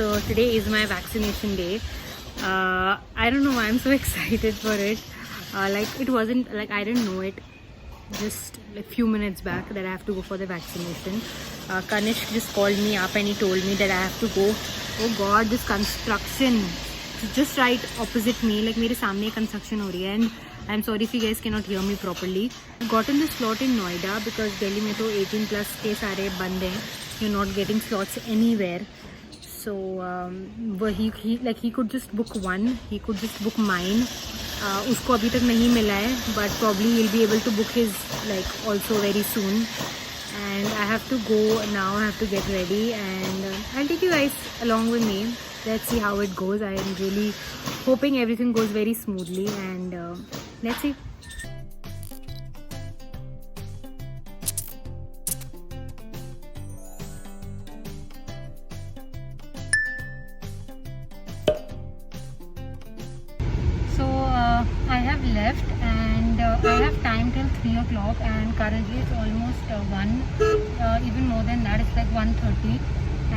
So today is my vaccination day. I don't know why I'm so excited for it. Like it wasn't like I didn't know it just like few minutes back that I have to go for the vaccination. Kanishk just called me up and he told me that I have to go. Oh God, this construction just right opposite me. Like मेरे सामने construction हो रही है and I'm sorry if you guys cannot hear me properly. I got in this slot in Noida because Delhi में तो 18+ के सारे बंद हैं. You're not getting slots anywhere. So he could just book one. He could just book mine. उसको अभी तक नहीं मिला है, but probably he'll be able to book his like also very soon. And I have to go now. I have to get ready, and I'll take you guys along with me. Let's see how it goes. I am really hoping everything goes very smoothly, and let's see. I have left and I have time till 3 o'clock and currently it's almost 1, even more than that, it's like 1:30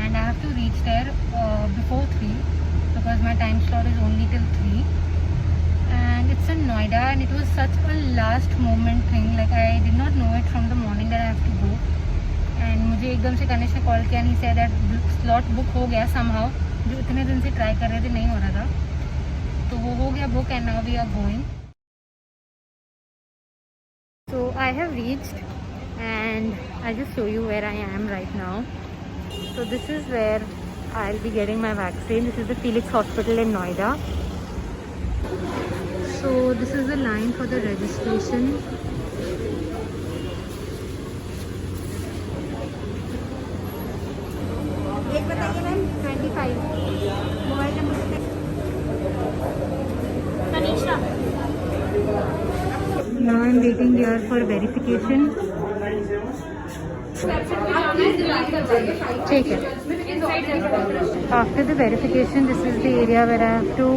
and I have to reach there before 3 because my time slot is only till 3 and it's in Noida and it was such a last moment thing, like I did not know it from the morning that I have to go and मुझे एकदम से कनिष्क ने call किया and he said that slot book हो गया somehow, जो इतने दिन से ट्राई कर रहे थे नहीं हो रहा था तो वो हो गया book and now we are going. So I have reached and I'll just show you where I am right now. So this is where I'll be getting my vaccine. This is the Felix Hospital in Noida. So this is the line for the registration. एक बताइए ma'am 25 mobile number Tanisha. Now I'm waiting here for verification. Take it. After the verification, this is the area where I have to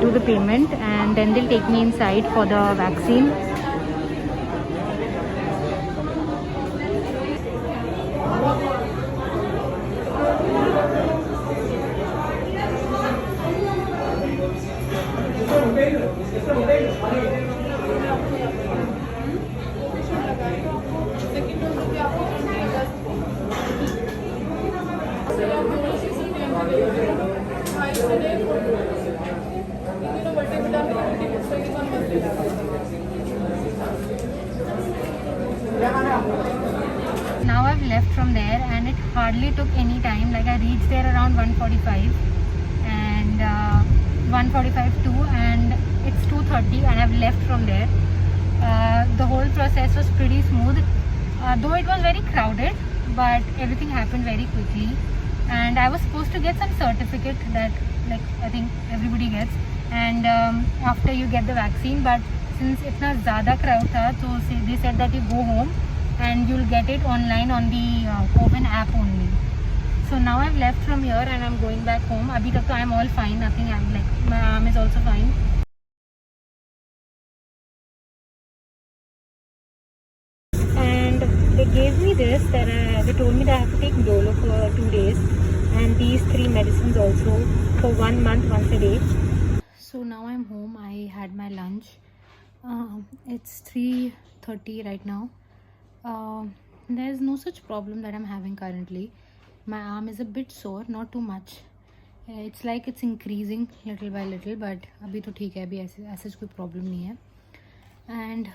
do the payment and then they'll take me inside for the vaccine. Now I've left from there and it hardly took any time, like I reached there around 1:45 and 1:45 too and it's 2:30 and I've left from there. The whole process was pretty smooth, though it was very crowded, but everything happened very quickly and I was supposed to get some certificate that like I think everybody gets and after you get the vaccine, but since itna zyada crowd tha so they said that you go home and you'll get it online on the Coven app only. So now I've left from here and I'm going back home. Abhi tak to I'm all fine, nothing, I'm like my arm is also fine. And they gave me this, that they told me that I have to take Dolo for 2 days and these 3 medicines also for 1 month once a day. So now I'm home. I had my lunch. It's 3:30 right now. There's no such problem that I'm having currently. My arm is a bit sore, not too much. It's like it's increasing little by little, but अभी तो ठीक है, अभी ऐसे कोई problem नहीं है. And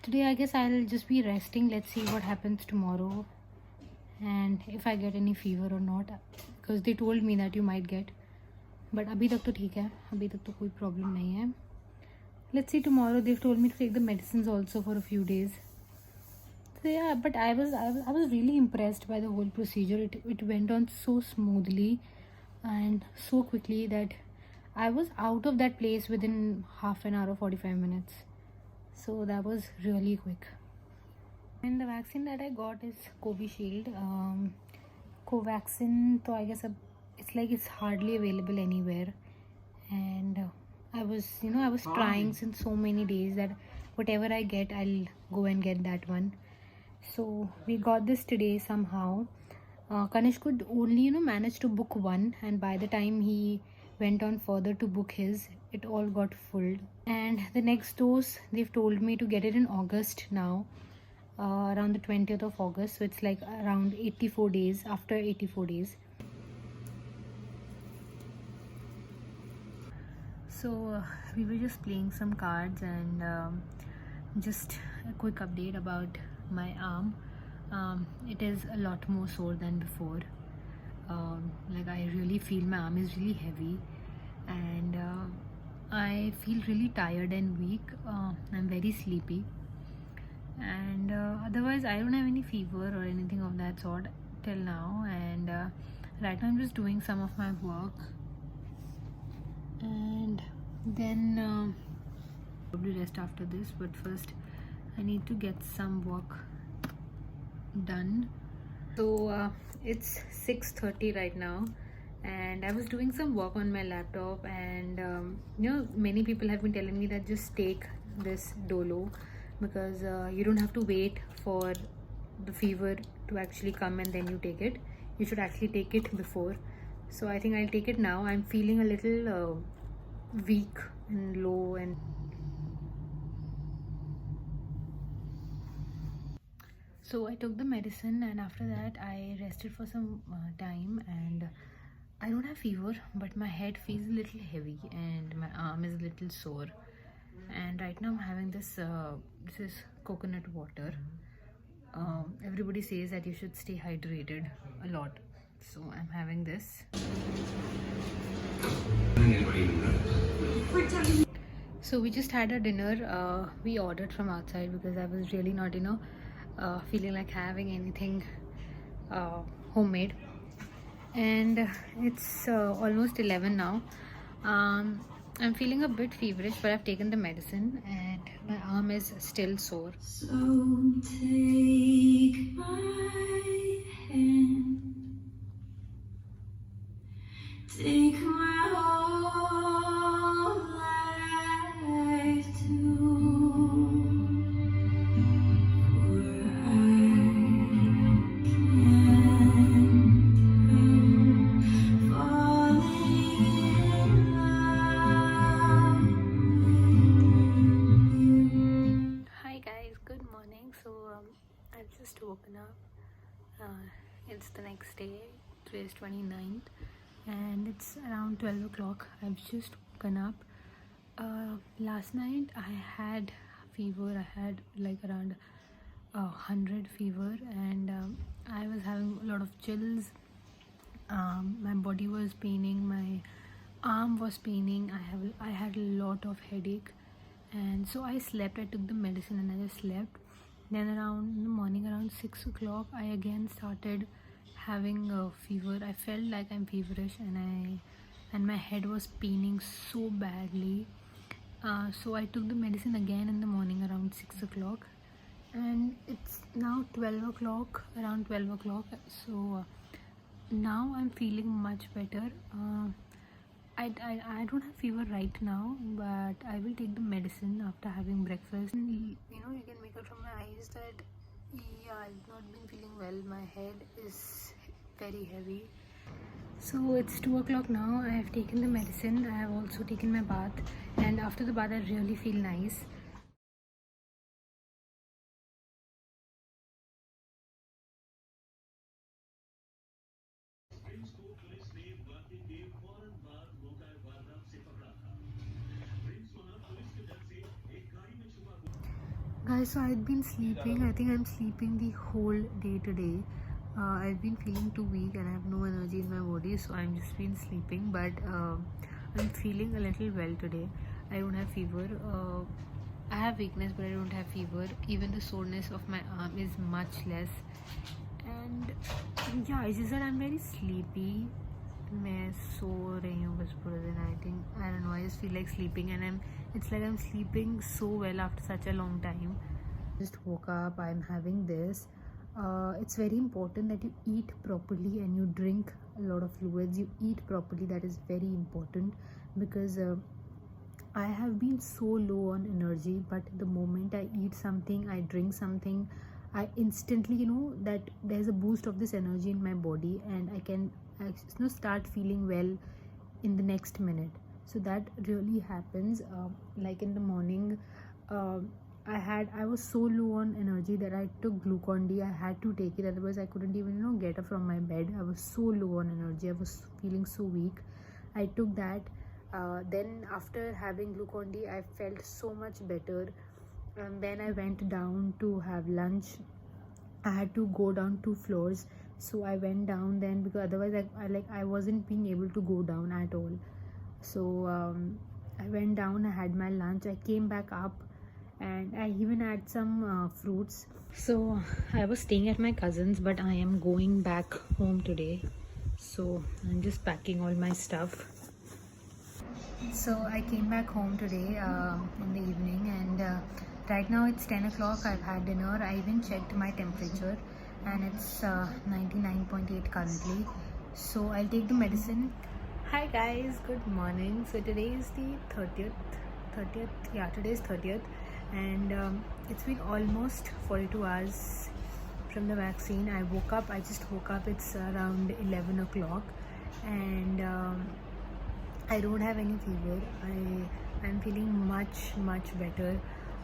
today I guess I'll just be resting. Let's see what happens tomorrow and if I get any fever or not, because they told me that you might get, but अभी तक तो ठीक है, अभी तक तो कोई problem नहीं है. Let's see tomorrow. They've told me to take the medicines also for a few days. So yeah, but I was really impressed by the whole procedure. It went on so smoothly and so quickly that I was out of that place within half an hour or 45 minutes. So that was really quick. And the vaccine that I got is Covishield. Covaxin, so I guess it's like it's hardly available anywhere. And I was trying since so many days that whatever I get, I'll go and get that one. So we got this today somehow. Kanish could only manage to book one, and by the time he went on further to book his, it all got full. And the next dose, they've told me to get it in August now, around the 20th of August, so it's like around 84 days, after 84 days. So we were just playing some cards, and just a quick update about my arm. It is a lot more sore than before. Like, I really feel my arm is really heavy, and I feel really tired and weak. I'm very sleepy, and otherwise I don't have any fever or anything of that sort till now. And right now I'm just doing some of my work, and then probably rest after this. But first I need to get some work done. So it's 6:30 right now, and I was doing some work on my laptop, and many people have been telling me that just take this Dolo, because you don't have to wait for the fever to actually come and then you take it. You should actually take it before. So I think I'll take it now. I'm feeling a little weak and low, and so I took the medicine, and after that I rested for some time, and I don't have fever, but my head feels a little heavy and my arm is a little sore. And right now I'm having this this is coconut water. Everybody says that you should stay hydrated a lot, so I'm having this. So we just had a dinner. We ordered from outside because I was really not feeling like having anything homemade. And it's almost 11 now. I'm feeling a bit feverish, but I've taken the medicine and my arm is still sore. So take my hand, take my whole life too, for Hi guys, good morning. So I've just woken up. It's the next day. Today is 29th and it's around 12 o'clock. I've just woken up. Last night I had fever. I had like around 100 fever, and I was having a lot of chills. My body was paining, my arm was paining. I had a lot of headache, and so I slept. I took the medicine and I just slept. Then around in the morning, around 6 o'clock, I again started having a fever. I felt like I'm feverish, and my head was paining so badly. So I took the medicine again in the morning around 6 o'clock, and it's now 12 o'clock, around 12 o'clock. So now I'm feeling much better. I don't have fever right now, but I will take the medicine after having breakfast. You can make out from my eyes that I've not been feeling well. My head is very heavy. So it's 2 o'clock now. I have taken the medicine. I have also taken my bath, and after the bath I really feel nice. Guys, so I've been sleeping. I think I'm sleeping the whole day today. I've been feeling too weak and I have no energy in my body, so I'm just been sleeping. But I'm feeling a little well today. I don't have fever. I have weakness, but I don't have fever. Even the soreness of my arm is much less. And yeah, it's just that I'm very sleepy. मैं सो रही हूँ बस पूरे दिन. I don't know, I just feel like sleeping, and it's like I'm sleeping so well after such a long time. Just woke up. I'm having this. It's very important that you eat properly and you drink a lot of fluids. You eat properly. That is very important, because I have been so low on energy, but the moment I eat something, I drink something, I instantly, that there's a boost of this energy in my body, and I can start feeling well in the next minute. So that really happens. Like in the morning, I was so low on energy that I took Glucon D. I had to take it, otherwise I couldn't even get up from my bed. I was so low on energy. I was feeling so weak. I took that. Then after having Glucon D, I felt so much better. And then I went down to have lunch. I had to go down 2 floors, so I went down then, because otherwise I wasn't being able to go down at all. So I went down, I had my lunch, I came back up, and I even had some fruits. So I was staying at my cousin's, but I am going back home today, so I'm just packing all my stuff. So I came back home today in the evening, and right now it's 10 o'clock. I've had dinner. I even checked my temperature, and it's 99.8 currently. So I'll take the medicine. Hi guys, good morning. So today is the 30th. Yeah, today is 30th, and it's been almost 42 hours from the vaccine. I just woke up. It's around 11 o'clock, and I don't have any fever. I'm feeling much better.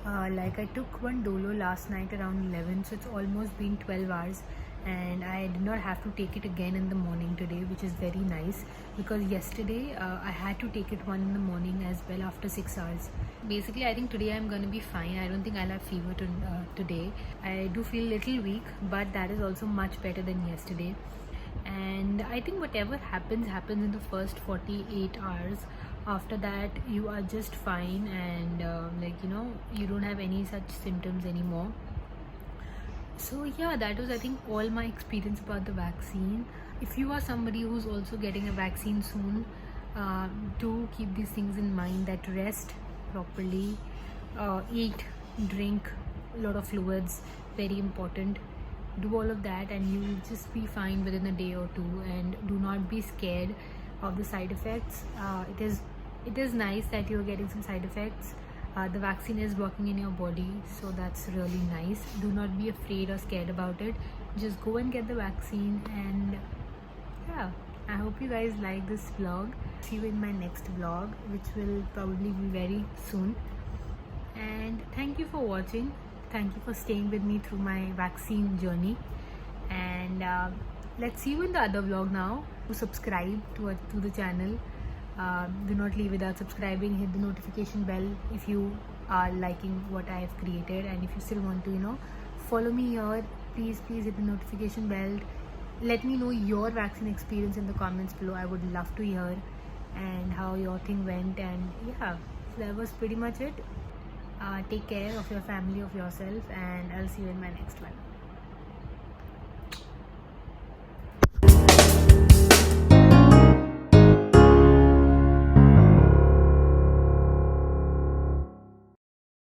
Like I took one Dolo last night around 11, so it's almost been 12 hours, and I did not have to take it again in the morning today, which is very nice, because yesterday I had to take it one in the morning as well after 6 hours. Basically, I think today I'm gonna be fine. I don't think I'll have fever today. I do feel a little weak, but that is also much better than yesterday. And I think whatever happens in the first 48 hours. After that you are just fine, and you don't have any such symptoms anymore. So yeah, that was, I think, all my experience about the vaccine. If you are somebody who's also getting a vaccine soon, do keep these things in mind, that rest properly, eat, drink a lot of fluids, very important. Do all of that and you will just be fine within a day or two. And do not be scared of the side effects. It is nice that you're getting some side effects. The vaccine is working in your body, so that's really nice. Do not be afraid or scared about it. Just go and get the vaccine. And yeah, I hope you guys like this vlog. See you in my next vlog, which will probably be very soon. And thank you for watching. Thank you for staying with me through my vaccine journey. And let's see you in the other vlog now. To subscribe to the channel. Do not leave without subscribing. Hit the notification bell if you are liking what I have created, and if you still want to follow me here, please hit the notification bell. Let me know your vaccine experience in the comments below. I would love to hear and how your thing went. And yeah, that was pretty much it. Take care of your family, of yourself, and I'll see you in my next one.